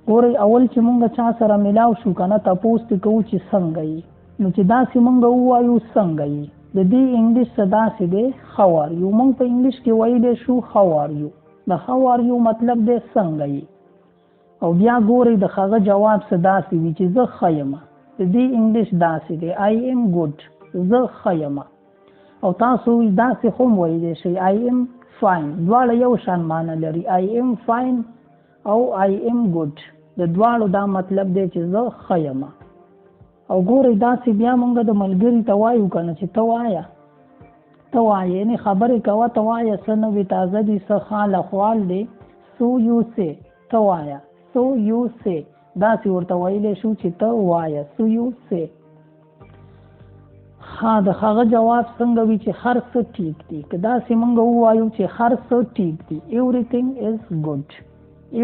ګورئ اول چې مونږ چا سره ملاو شو که نه تپوس پې کوو چې څنګه یې، نو چې داسې مونږ ووایو څنګه یې، د دې انګلیش څه داسې دی how are you. مونږ په انګلیش کې ویلی شو how are you. د how are you مطلب دی څنګه یې. او بیا ګورئ د هغه جواب څه داسې وي چې زه ښه یم. د دې انګلیش داسې دی I am good. زه ښه یم. او تاسو داسې هم ویلی شئ I am fine. دواړه یو شان معنی لري. I am fine او I am good. د دواړو دا مطلب دی چې زه ښه یم. او ګورئ داسې بیا مونږ د ملګري ته وایو که نه چې ته وایه ته وایه، یعنې خبرې کوه ته وایه څه نوې تازه دي څه خال اخوال دی. so you say ته وایه so you say داسې ورته ویلی شو چې ته وایه so you say. د هغه جواب څنګه وي چې هر څه ټیک دي. که داسې مونږ ووایو چې هر څه ټیک دي everything is good.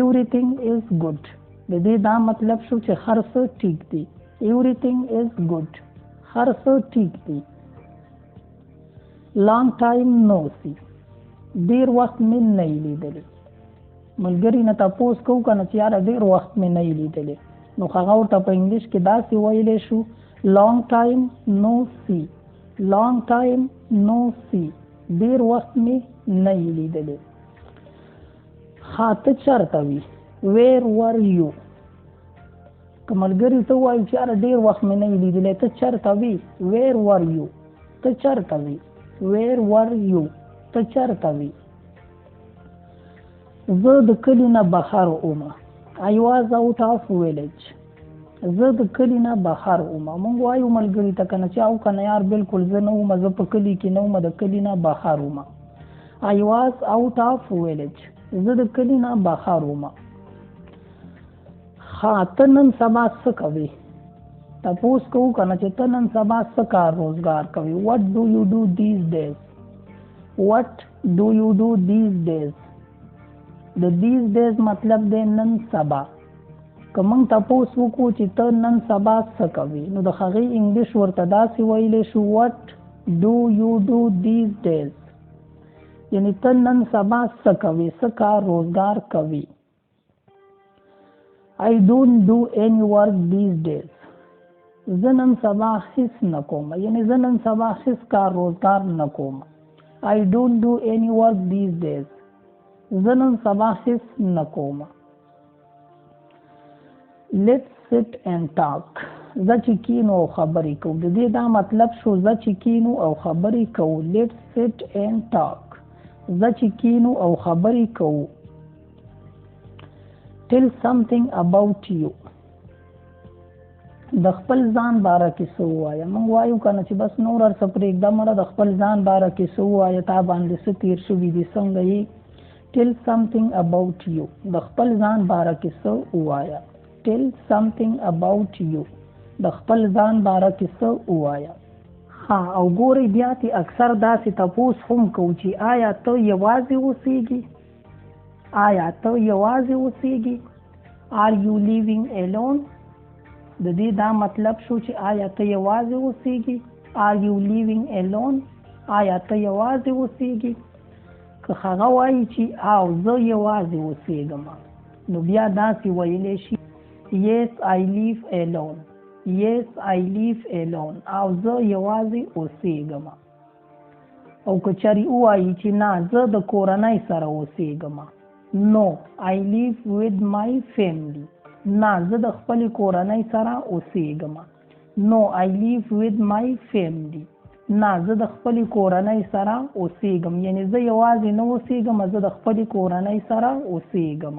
everything is good. د دې دا مطلب شو چې هر څه ټیک دي. everything is good. هر څه ټیک دي. long time no see. ډیر وخت مې نه لیدلی. ملګري نه تپوس کوو که نه چې یاره ډیر وخت مې نه لیدلی، نو هغه ورته په انګلیش کې داسې ویلی شو long time no see. long time no see. ډیر وخت مې نه لیدلی. ته چېرته وي where were you. که ملګري ته وایو چې یاره ډېر وخت مې نه لیدلی ته چېرته وي where were you. ته چېرته وي where were you. ته چېرته وي. زه د کلي نه بهر ومه I was out of village. زه د کلي نه بهر ومه. مونږ وایو ملګري ته که نه چې او که نه یار بلکل زه نه ومه زه په کلي کې نه ومه د کلي نه بهر ومه. I was out of village. زه د کلي نه بهر ومه. ته نن سبا څه کوې. تپوس کوو که نه چې ته نن سبا څه کار روزګار کوې. what do you do these days. what do you do these days. د these days مطلب دی نن سبا. که موږ تپوس وکړو چې ته نن سبا څه کوې، نو د هغې انګلیش ورته داسې ویلی شو what do you do these days. یعنې ته نن سبا څه کوې، څه کار روزګار کوې. I don't do any work these days. زه نن سبا هیڅ نه کوم، یعنې زه نن سبا هیڅ کار روزګار نه کوم. I don't do any work these days. زه نن سبا هیڅ نه کوم. let's sit and talk. زه چې کینو او خبرې کوو. د دې دا مطلب شو زه چې کینو او خبرې کوو. let's sit and talk. زه چې کینو او خبرې کوو. tell something about you. د خپل ځان باره کې څه ووایه. موږ وایو که نه چې بس نور هر څه پرېږده مړه د خپل ځان باره کې څه ووایه، تا باندې څه تېر شوي دي څنګه یې. tell something about you. د خپل ځان باره کې څه ووایه. tell something about you. د خپل ځان باره کې څه ووایه. او ګورئ بیا تې اکثر داسې تپوس هم کوو چې آیا ته یوازې اوسېږي. آیا ته یوازې اوسېږي. are you living alone. د دې دا مطلب شو چې آیا ته یوازې اوسېږي. are you living alone. آیا ته یوازې اوسېږي. که هغه وایي چې او زه یوازې اوسېږم، نو بیا داسې ویلی شي yes I live alone. yes I live alone. او زه یوازې اوسېږم. او که چېرې ووایي چې نه زه د کورنۍ سره اوسېږم. no I live with my family. نه زه د خپلې کورنۍ سره اوسېږم. no I live with my family. نه زه د خپلې کورنۍ سره اوسېږم، یعنې زه یوازې نه اوسېږم، زه د خپلې کورنۍ سره اوسېږم.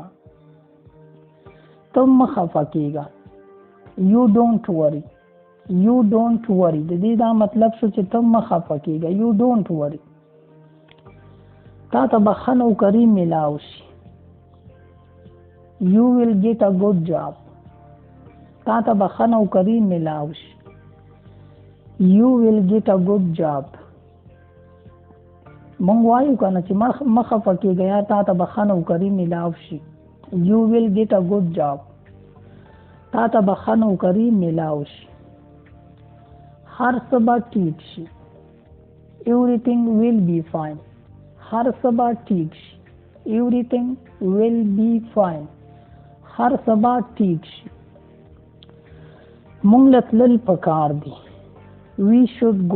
ته مه خفه کېږه. you don't worry. you don't worry. د دې دا مطلب شو چې ته مه خفه کېږه. you don't worry. تا ته به ښه نوکري میلاو شي. you will get a good job. تا ته به ښه نوکري میلاو شي. you will get a good job. مونږ وایو که نه چې مه خفه کېږه یا تا ته به ښه نوکري میلاو شي. you will get a good job. تا ته به ښه نوکري میلاو شي. هر څه به ټیک شي. everything will be fine. هر څه به ټیک شي. everything will be fine. هر سبا ټیک شي. مونږ له تلل پکار دي. we should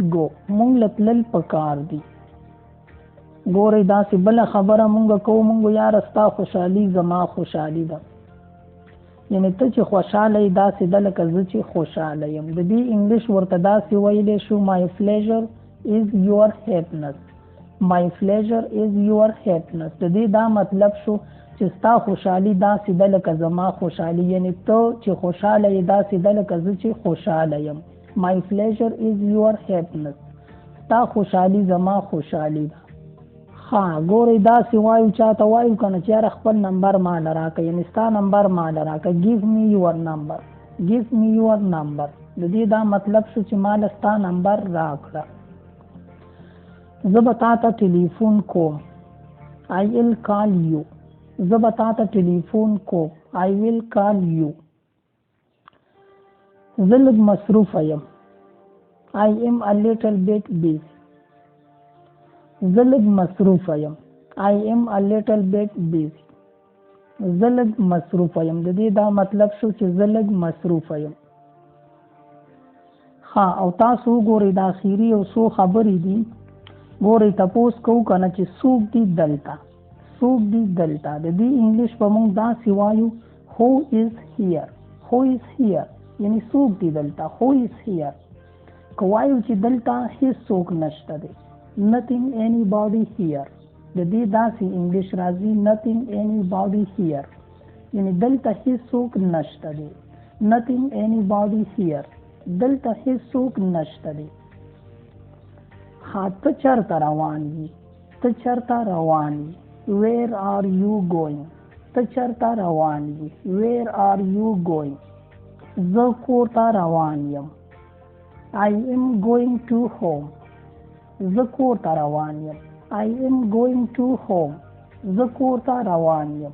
go مونږ له تلل پکار دي. ګورې داسې بله خبره مونږ کوو، مونږ یاره ستا خوشحالي زما خوشحالي ده، یعنې ته چې خوشحاله یې داسې ده لکه زه چې خوشحاله یم. د دې انګلیش ورته داسې ویلی شو my pleasure is your happiness. my pleasure is your happiness. د دې دا مطلب شو چې ستا خوشحالي داسې ده لکه زما خوشحالي، یعنې ته چې خوشحاله یې داسې ده لکه زه چې خوشحاله یم. my pleasure is your happiness. ستا خوشحالي زما خوشحالي ده. ها ګورې داسې وایو چاته وایو که نه چې یاره خپل نمبر ماله راکړه، یعنې ستا نمبر ماله راکړه. give me your number. د دې دا مطلب شو چې ماله ستا نمبر راکړه. زه به تا ته ټلیفون کوم. I will call you. زه به تا ته ټلیفون کوم. I will call you. زه لږ مصروفه یم. I am a little bit busy. زه لږ مصروفه یم. I am a little bit busy. زه لږ مصروفه یم. د دې دا مطلب شو چې زه لږ مصروفه یم. ها او تاسو وګورئ دا اخیري یو څو خبرې دي. ګورئ تپوس کوو که نه چې څوک دي دلته. د دې انګلیش په موږ داسې وایو who is here. یعنې څوک دي دلته. who is here. که وایو چې دلته هېڅوک نشته دی. nothing anybody here. د دې داسې انګلیش راځي nothing anybody here. یعنې دلته هېڅوک نشته دی. nothing anybody here. دلته هېڅوک نشته دی. ها ته چېرته روان یې. where are you going. ته چېرته روان یې. where are you going. زه کور ته روان یم. I am going to home. زه کور ته روان یم. I am going to home. زه کور ته روان یم.